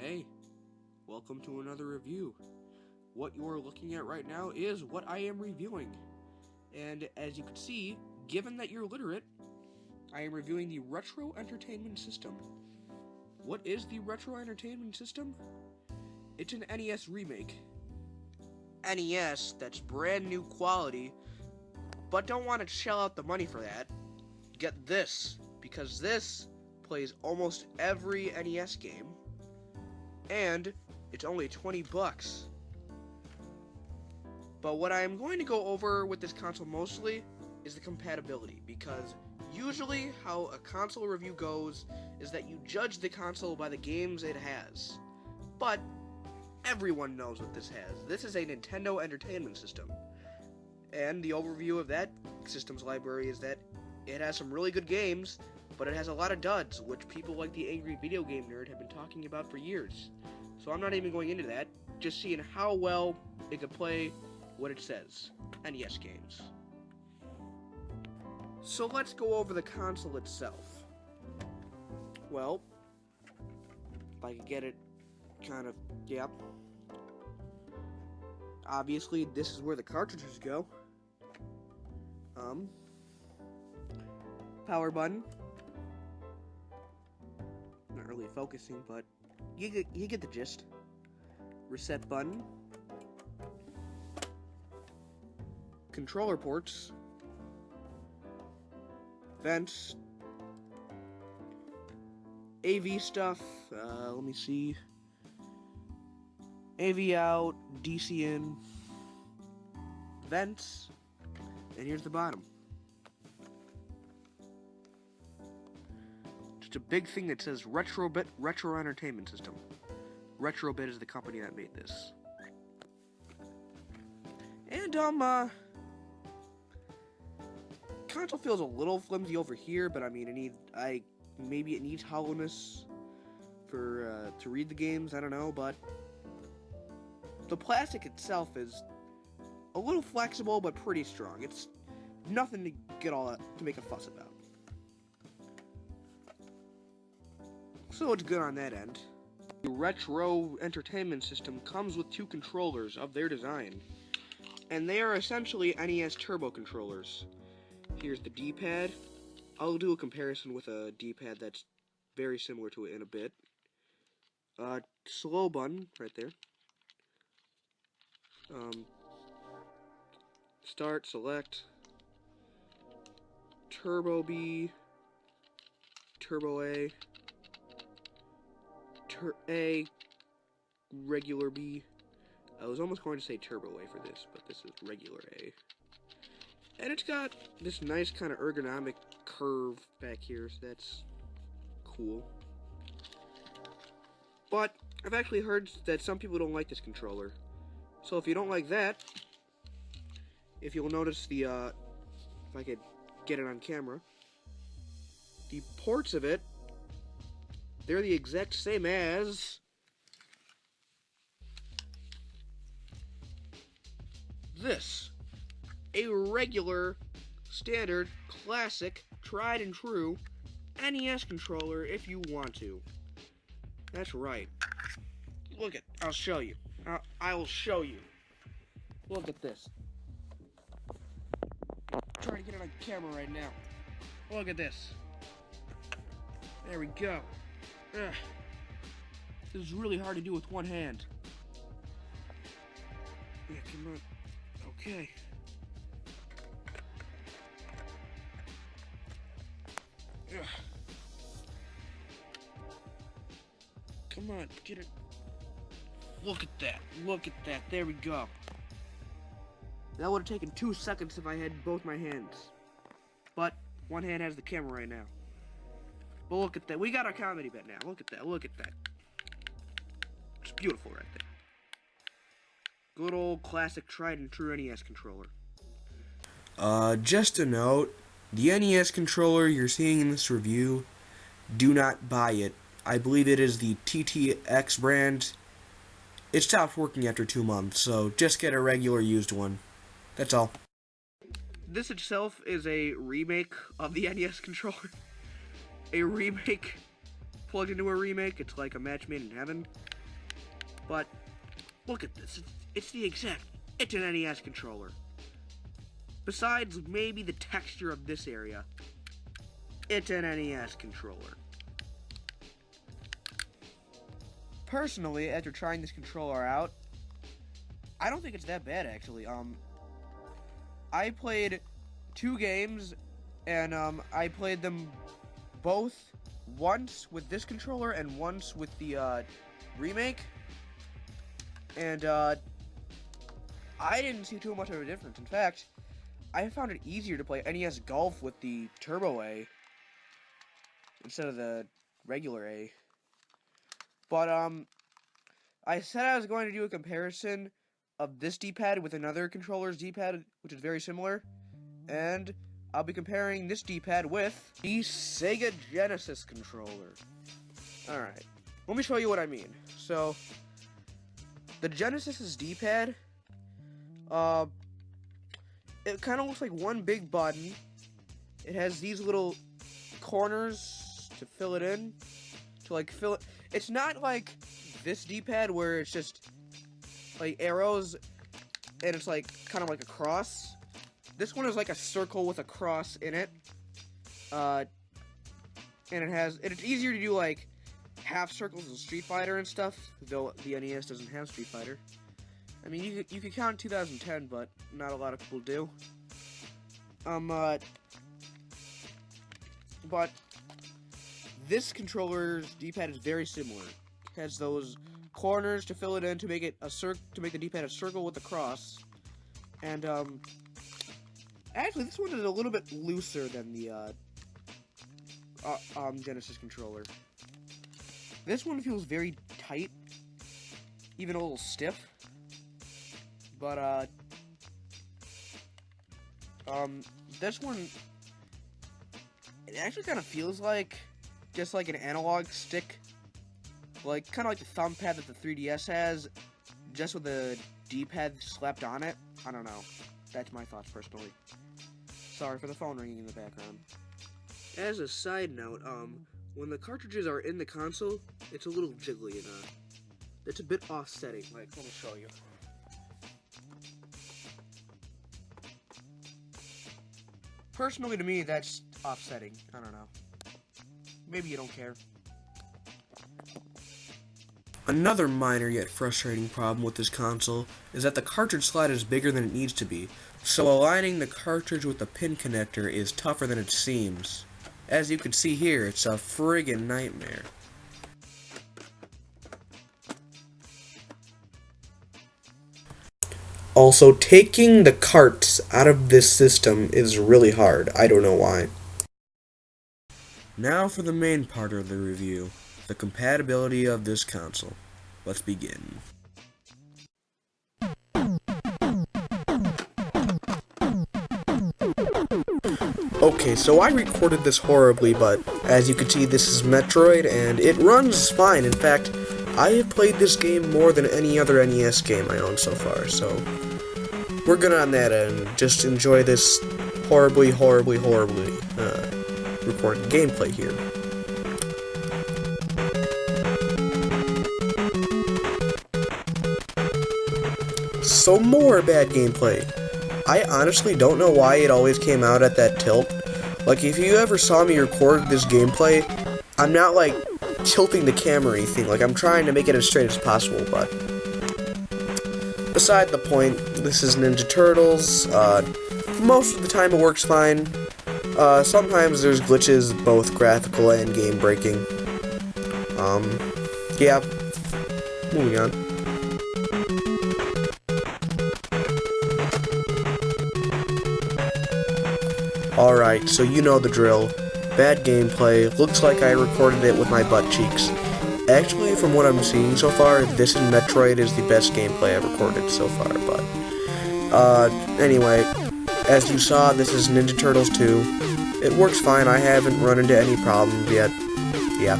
Hey, welcome to another review. What you're looking at right now is what I am reviewing. And as you can see, given that you're literate, I am reviewing the Retro Entertainment System. What is the Retro Entertainment System? It's an NES remake. NES that's brand new quality, but don't want to shell out the money for that. Get this, because this plays almost every NES game, and it's only 20 bucks. But what I'm going to go over with this console mostly is the compatibility, because usually how a console review goes is that you judge the console by the games it has. But everyone knows what this has. This is a Nintendo Entertainment System. And the overview of that system's library is that it has some really good games, but it has a lot of duds, which people like the Angry Video Game Nerd have been talking about for years. So I'm not even going into that, just seeing how well it could play what it says, NES games. So let's go over the console itself. Well, if I could get it kind of, yep. Obviously, this is where the cartridges go. Power button. Not really focusing, but you get the gist. Reset button. Controller ports. Vents. AV stuff. Let me see. AV out, DC in. Vents. And here's the bottom. Just a big thing that says Retrobit Retro Entertainment System. Retrobit is the company that made this. And console feels a little flimsy over here, but I mean maybe it needs hollowness for to read the games, I don't know, but the plastic itself is a little flexible but pretty strong. It's nothing to get to make a fuss about. So it's good on that end. The Retro Entertainment System comes with two controllers of their design, and they are essentially NES Turbo controllers. Here's the D-pad. I'll do a comparison with a D-pad that's very similar to it in a bit. Slow button right there. Start, select, Turbo B, Turbo A, A, regular B. I was almost going to say Turbo A for this, but this is regular A. And it's got this nice kind of ergonomic curve back here, so that's cool. But I've actually heard that some people don't like this controller. So if you don't like that, if you'll notice the, if I could get it on camera, the ports of it, they're the exact same as this. A regular, standard, classic, tried and true NES controller if you want to. That's right. Look I'll show you. I will show you. Look at this. I'm trying to get it on camera right now. Look at this. There we go. Ugh. This is really hard to do with one hand. Yeah, come on. Okay. Ugh. Come on, get it. Look at that. Look at that. There we go. That would have taken 2 seconds if I had both my hands. But one hand has the camera right now. But look at that. We got our comedy bit now. Look at that. Look at that. It's beautiful right there. Good old classic tried and true NES controller. Just a note. The NES controller you're seeing in this review, do not buy it. I believe it is the TTX brand. It stopped working after 2 months, so just get a regular used one. That's all. This itself is a remake of the NES controller. A remake plugged into a remake. It's like a match made in heaven. But look at this. It's an NES controller. Besides maybe the texture of this area, it's an NES controller. Personally, after trying this controller out, I don't think it's that bad, actually. I played 2 games, and I played them both once with this controller and once with the remake, and I didn't see too much of a difference. In fact, I found it easier to play NES Golf with the Turbo A instead of the regular A. But I said I was going to do a comparison of this D-pad with another controller's D-pad, which is very similar, and I'll be comparing this D-pad with the Sega Genesis controller. Alright, let me show you what I mean. So, the Genesis's D-pad, it kind of looks like one big button. It has these little corners to fill it in, It's not like this D-pad where it's just like arrows and it's like kind of like a cross. This one is like a circle with a cross in it, and it's easier to do like half circles in Street Fighter and stuff, though the NES doesn't have Street Fighter. I mean, you could count 2010, but not a lot of people do. But this controller's D-pad is very similar. It has those corners to fill it in to make it to make the D-pad a circle with a cross, and actually, this one is a little bit looser than the Genesis controller. This one feels very tight, even a little stiff. But this one, it actually kind of feels like just like an analog stick, like kind of like the thumb pad that the 3DS has, just with the D-pad slapped on it. I don't know. That's my thoughts personally. Sorry for the phone ringing in the background. As a side note, when the cartridges are in the console, it's a little jiggly and it's a bit offsetting. Like, let me show you. Personally, to me, that's offsetting. I don't know. Maybe you don't care. Another minor yet frustrating problem with this console is that the cartridge slot is bigger than it needs to be, so aligning the cartridge with the pin connector is tougher than it seems. As you can see here, it's a friggin' nightmare. Also, taking the carts out of this system is really hard. I don't know why. Now for the main part of the review, the compatibility of this console. Let's begin. Okay, so I recorded this horribly, but as you can see, this is Metroid, and it runs fine. In fact, I have played this game more than any other NES game I own so far, so we're good on that end. Just enjoy this horribly recorded gameplay here. So more bad gameplay. I honestly don't know why it always came out at that tilt. Like, if you ever saw me record this gameplay, I'm not like tilting the camera or anything. Like, I'm trying to make it as straight as possible, but beside the point, this is Ninja Turtles. Most of the time it works fine. Sometimes there's glitches, both graphical and game breaking. Yeah. Moving on. Alright, so you know the drill. Bad gameplay. Looks like I recorded it with my butt cheeks. Actually, from what I'm seeing so far, this in Metroid is the best gameplay I've recorded so far, but anyway, as you saw, this is Ninja Turtles 2. It works fine. I haven't run into any problems yet. Yeah.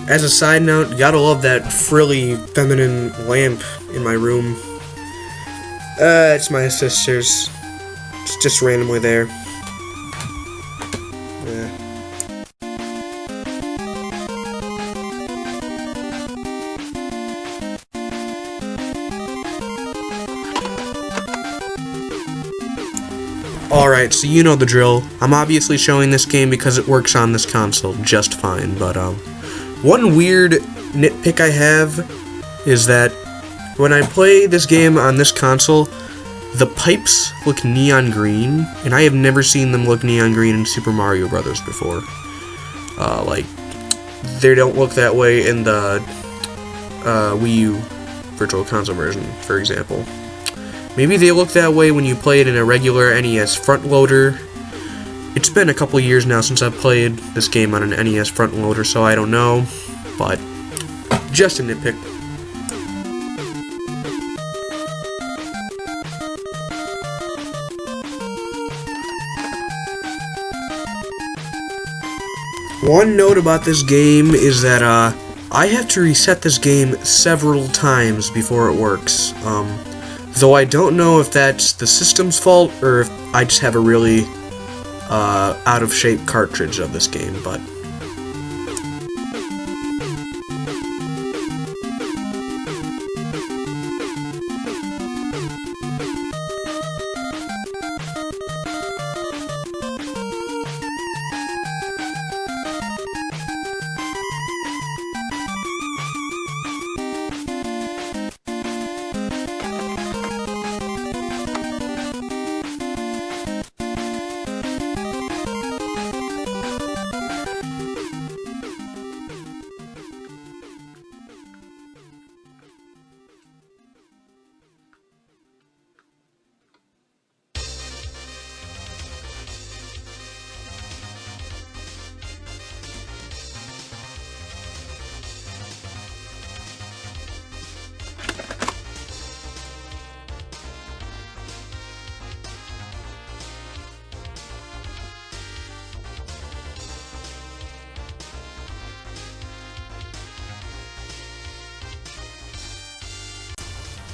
as a side note, gotta love that frilly feminine lamp in my room. It's my sister's. It's just randomly there. Yeah. Alright, so you know the drill. I'm obviously showing this game because it works on this console just fine, but one weird nitpick I have is that when I play this game on this console, the pipes look neon green, and I have never seen them look neon green in Super Mario Brothers before. Like, they don't look that way in the Wii U Virtual Console version, for example. Maybe they look that way when you play it in a regular NES front loader. It's been a couple years now since I've played this game on an NES front loader, so I don't know, but just a nitpick. One note about this game is that I have to reset this game several times before it works. Though I don't know if that's the system's fault or if I just have a really out-of-shape cartridge of this game, but...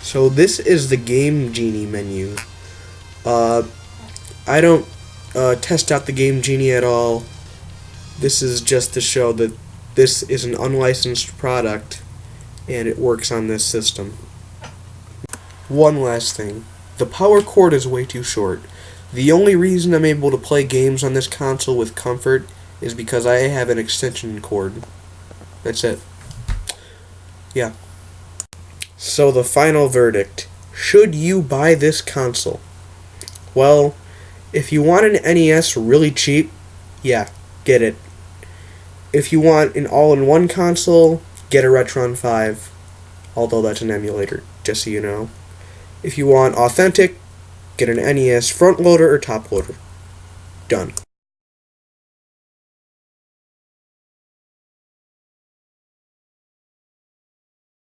So this is the Game Genie menu. I don't test out the Game Genie at all. This is just to show that this is an unlicensed product and it works on this system. One last thing. The power cord is way too short. The only reason I'm able to play games on this console with comfort is because I have an extension cord. That's it. Yeah. So the final verdict. Should you buy this console? Well, if you want an NES really cheap, yeah, get it. If you want an all-in-one console, get a Retron 5. Although that's an emulator, just so you know. If you want authentic, get an NES front loader or top loader. Done.